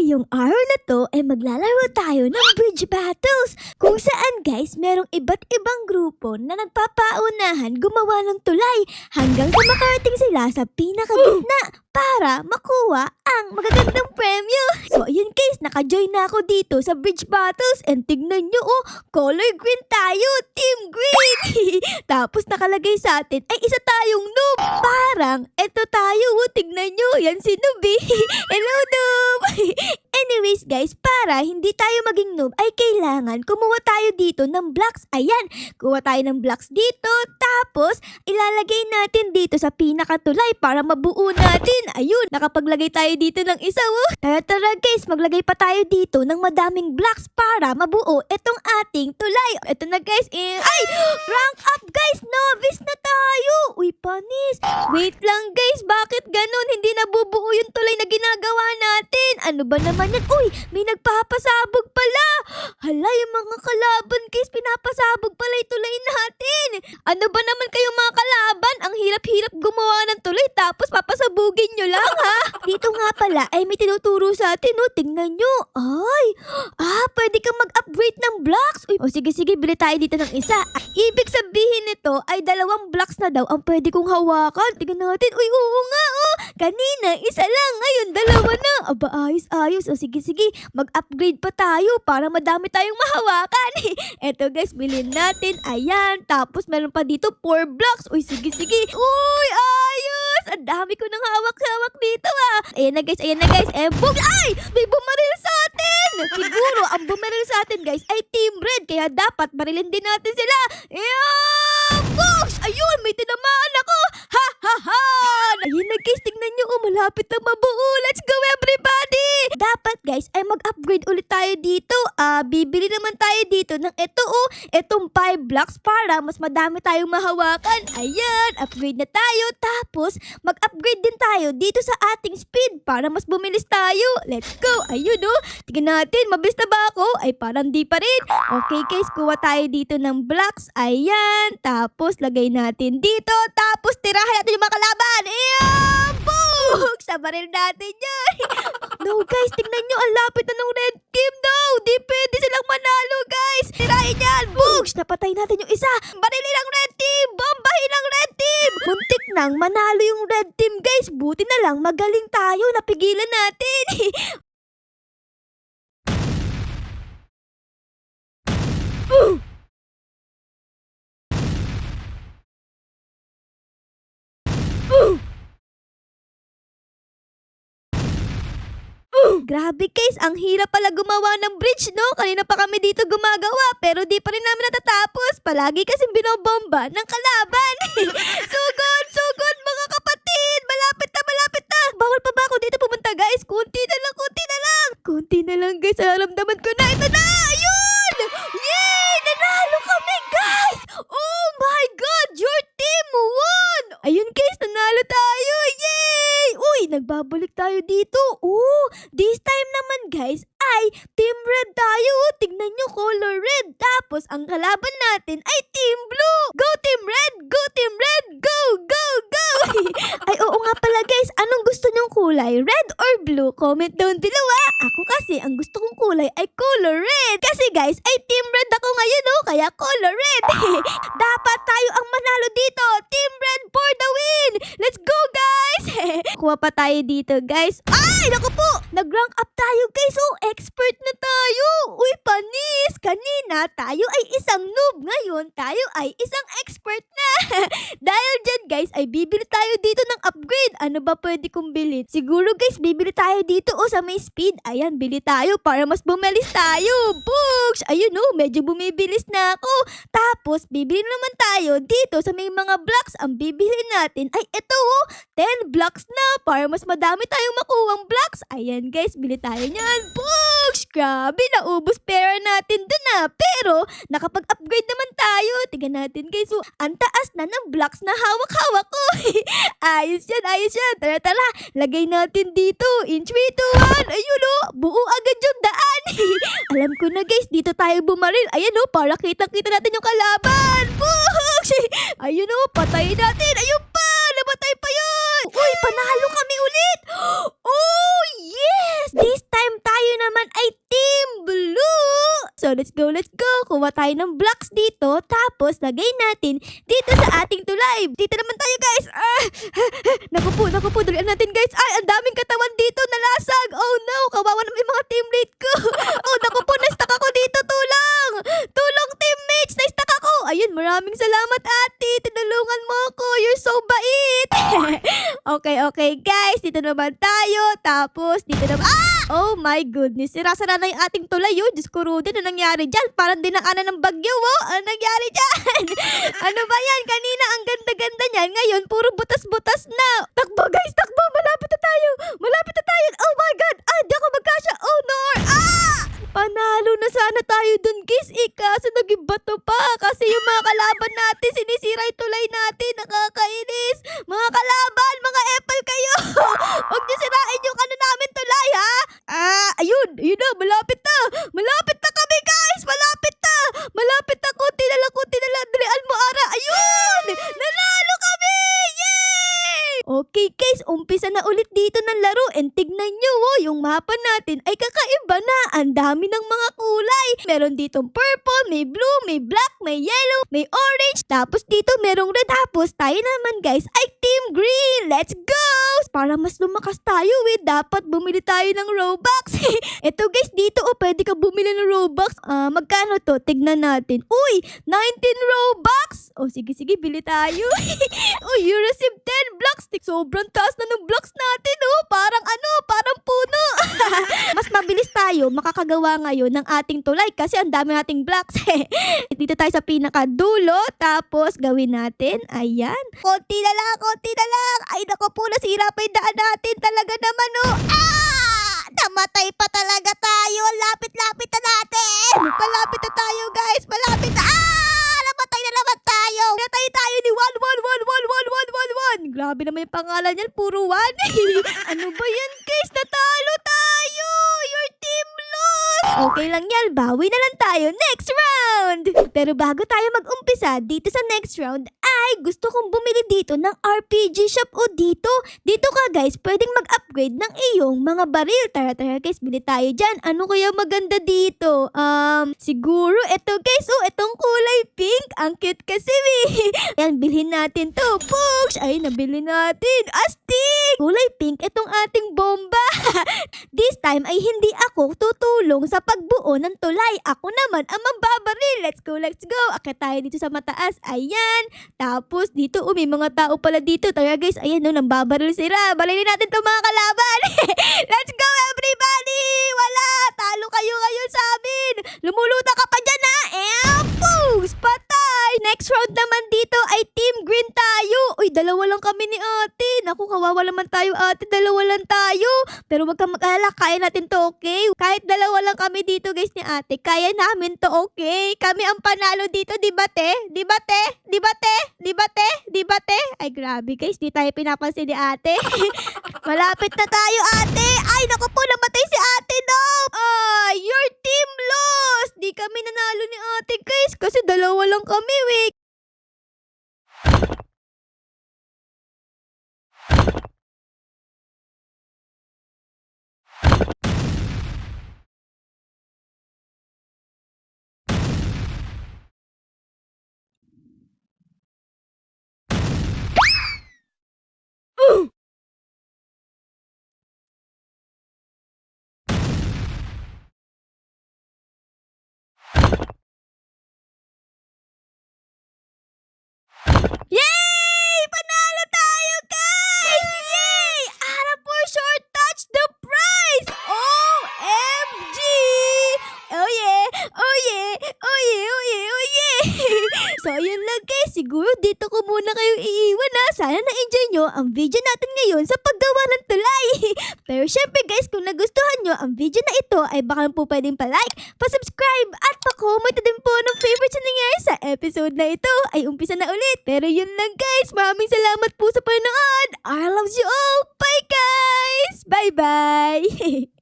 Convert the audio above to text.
Ngayong araw na to ay maglalaro tayo ng bridge battles kung saan guys merong iba't ibang grupo na nagpapaunahan gumawa ng tulay hanggang sa makarating sila sa pinakagitna para makuha ang magagandang premyo. So ayun guys, naka-join na ako dito sa bridge battles and tignan nyo color green tayo, team green. Tapos nakalagay sa atin ay isa tayong noob. Parang eto tayo, tignan nyo, yan si noob Hello noob. Anyways guys, para hindi tayo maging noob ay kailangan kumuha tayo dito ng blocks. Ayan, kuha tayo ng blocks dito. Tapos ilalagay natin dito sa pinakatulay para mabuo natin. Ayun, nakapaglagay tayo dito ng isa. Tara guys, maglagay pa tayo dito ng madaming blocks para mabuo itong ating tulay. Ito na guys, ay! Rank up guys! Novice na tayo! Uy, panis! Wait lang guys, bakit ganun? Hindi nabubuo yung tulay na ginagawa natin. Ano ba naman yan? Uy, may nagpapasabog pala! Hala, yung mga kalaban guys, pinapasabog pala yung tulay natin. Ano ba naman kayong mga kalaban? Ang hirap-hirap gumawa ng tulay tapos papasabugin nyo lang ha? Dito nga pala ay may tinuturo sa atin, tingnan nyo. Ay, pwede kang mag-upgrade ng blocks. Uy, sige, bili tayo dito ng isa. Ibig sabihin nito ay 2 blocks na daw ang pwede kong hawakan. Tingnan natin. Uy, oo nga kanina isa lang, ngayon 2 na. Aba, ayos. Sige, mag-upgrade pa tayo para madami tayong mahawakan. Eto guys, bilhin natin. Ayan, tapos meron pa dito 4 blocks. Uy, sige. Uy, ayos! Ang dami ko nang hawak-hawak dito Ayan na guys. Boom! Ay! May bumaril sa atin! Siguro, ang bumaril sa atin guys ay Team Red. Kaya dapat barilin din natin sila. Ayan! Books! Ayun! May tinamaan ako! Ha! Ayun na guys, tingnan nyo. Malapit na mabuo. Let's go everybody! Dapat guys ay mag-upgrade ulit tayo dito. Bibili naman tayo dito ng itong 5 blocks para mas madami tayong mahawakan. Ayan, upgrade na tayo. Tapos, mag-upgrade din tayo dito sa ating speed para mas bumilis tayo. Let's go! Ayun tingnan natin, mabilis na ba ako? Ay parang di pa rin. Okay guys, kuha tayo dito ng blocks. Ayan, tapos lagay natin dito. Tapos tirahan natin yung mga kalaban. Ayan! Boom! Sa baril natin yan. No guys, tingnan nyo, ang lapit na ng red team. No, di pwede silang manalo guys. Tirahin yan. Boom! Napatay natin yung isa. Barilin ang red team. Bombahin ang red team. Muntik nang manalo yung red team guys. Buti na lang magaling tayo. Napigilan natin. Grabe guys, ang hirap pala gumawa ng bridge Kanina pa kami dito gumagawa pero di pa rin namin natatapos. Palagi kasing binobomba ng kalaban. Sugod mga kapatid. Malapit na. Bawal pa ba ako dito pumunta guys? Kunti na lang guys. Alamdaman ko na. Ito na! Ayun! Yay! Nanalo kami guys! Oh my God! Your team won! Ayun guys, nanalo tayo! Yay! Uy, nagbabalik tayo dito. This time naman guys ay Team Red tayo. Tignan nyo, color red. Tapos ang kalaban natin ay Team Blue. Go Team Red! Go Team Red! Go! Ay oo nga pala guys, anong gusto nyong kulay? Red or blue? Comment down below Ako kasi ang gusto kong kulay ay color red. Kasi guys ay Team Red ako ngayon kaya color red. Dapat tayo ang manalo dito. Team Red for the win! Let's go guys! Kuha pa tayo dito guys. Ay, naku po! Nag-rank up tayo guys. Expert na tayo. Uy, panis! Kanina tayo ay isang noob. Ngayon tayo ay isang expert na. Dahil dyan guys ay bibili tayo dito ng upgrade. Ano ba pwede kong bilhin? Siguro guys bibili tayo dito sa may speed. Ayan, bili tayo para mas bumilis tayo. Books! Ayun medyo bumibilis na ako. Tapos bibili naman tayo dito sa may mga blocks. Ang bibili natin ay ito 10 blocks na para mas madami tayong makuwang blocks. Ayan guys, bili tayo niyan. Books! Grabe, naubos pera natin dun Pero nakapag-upgrade naman tayo. Tingnan natin guys. Ang taas na ng blocks na hawak-hawak ko. Ayos yan. Tara. Lagay natin dito. In 3, 2, 1. Ayun buo agad yung daan. Alam ko na guys, dito tayo bumaril. Ayan para kitang-kita natin yung kalaban. Books! Ayun patayin natin. Ayun pa, namatay pa yun. Uy, panalo kami ulit. Oh, yes! This time tayo So let's go, let's go. Kuha tayo ng blocks dito. Tapos lagay natin dito sa ating tulay. Dito naman tayo guys. Naku po. Dalian natin guys. Ay, ang daming katawan dito. Nalasag. Oh no. Kawawa naman yung mga teammate ko. Oh, naku po. Na-stuck ako dito. Tulong. Tulong teammates. Na-stuck ako. Ayun, maraming salamat ate. Tinulungan mo ako. You're so bait. Okay guys. Dito naman tayo. Tapos dito naman. Oh my goodness. Sira-sara na yung ating tulay. Oh, Diyos ko Rudy. Ano nangyari dyan? Parang dinaanan ng bagyo. Oh. Ano nangyari dyan? Ano ba yan? Kanina ang ganda-ganda niyan. Ngayon, puro butas-butas na. Takbo guys, takbo. Malapit na tayo. Oh my God. Di ako magkasya. Oh no. Panalo na sana tayo dun guys. Kaso naging bato pa. Kasi yung mga kalaban natin, sinisira yung tulay natin. Nakakainis. Mga kalaban, mga epal kayo. Huwag niyo sirain yung namin tulay ha. Ayun na. Malapit na kami guys. Malapit na. Kunti na lang. Dalian mo ara. Ayun. Nanalo kami. Yay! Okay guys, umpisa na ulit dito ng laro. And tignan nyo, yung mapa natin ay kakaiba na. Ang dami ng mga kulay. Meron ditong purple, may blue, may black, may yellow, may orange. Tapos dito merong red. Tapos tayo naman guys ay team green. Let's go! Para mas lumakas tayo dapat bumili tayo ng Robux. Eto guys, dito pwede ka bumili ng Robux. Magkano to? Tignan natin. Uy, 19 Robux! Sige, bili tayo. You receive 10 blocks. Sobrang taas na ng blocks natin, parang puno. Mas mabilis tayo makakagawa ngayon ng ating tulay kasi ang dami nating blocks. Dito tayo sa pinakadulo, tapos gawin natin. Ayan. Konti na lang. Ay, naku po, nasira pa yung daan natin. Talaga naman, namatay pa talaga tayo. Lapit na natin. Malapit na tayo, guys. Malapit na. Namatay na naman tayo. Natay tayo ni 1. Grabe naman yung pangalan niyan. Puro 1. Ano ba yan, guys? Natalo tayo. Your team lost. Okay lang yan. Bawi na lang tayo next round. Pero bago tayo mag-umpisa dito sa next round, ay gusto kong bumili dito ng RPG shop dito. Dito ka guys, pwedeng mag-upgrade ng iyong mga baril. Tara guys, bili tayo dyan. Ano kaya maganda dito? Siguro ito guys, itong kulay pink. Ang cute kasi Yan, bilhin natin to. Push! Ay, nabili natin. Astig! Kulay pink, itong ating bomba. This time ay hindi ako tutulong sa pagbuo ng tulay. Ako naman ang mababaril. Let's go. Akit tayo dito sa mataas. Ayan. Tapos dito, may mga tao pala dito. Tara guys, ayan nambabaril sila. Barilin natin itong mga kalaban. Let's go everybody! Wala! Talo kayo ngayon sa amin. Lumuluta ka pa dyan Pugs! Patay! Next round naman dito ay team green tayo. Uy, dalawa lang kami ni ate. Naku, kawawa naman tayo ate. Dalawa lang tayo. Pero wag kang mag-alala. Kaya natin to, okay? Kahit dalawa lang kami dito guys ni ate. Kaya namin to, okay? Kami ang panalo dito, di ba te? Ay, grabe guys. Di tayo pinapansin ni ate. Malapit na tayo ate. Ay, naku po, namatay si ate, no! Your team lost! Di kami nanalo ni ate guys. Kasi dalawa lang kami, Yay! Panalo tayo, guys! Yay! Ara for sure touch the prize! OMG! Oh yeah! So, ayun lang guys. Siguro dito ko muna kayo iiwan Sana na-enjoy nyo ang video natin ngayon sa paggawa ng tulay. Pero syempre guys, kung nagustuhan nyo ang video na ito, ay baka po pwedeng pa-like, pa-subscribe, at pa-comment din po ng favorites na nangyari sa episode na ito. Ay umpisa na ulit. Pero yun lang guys. Maraming salamat po sa panonood. I love you all. Bye guys! Bye-bye!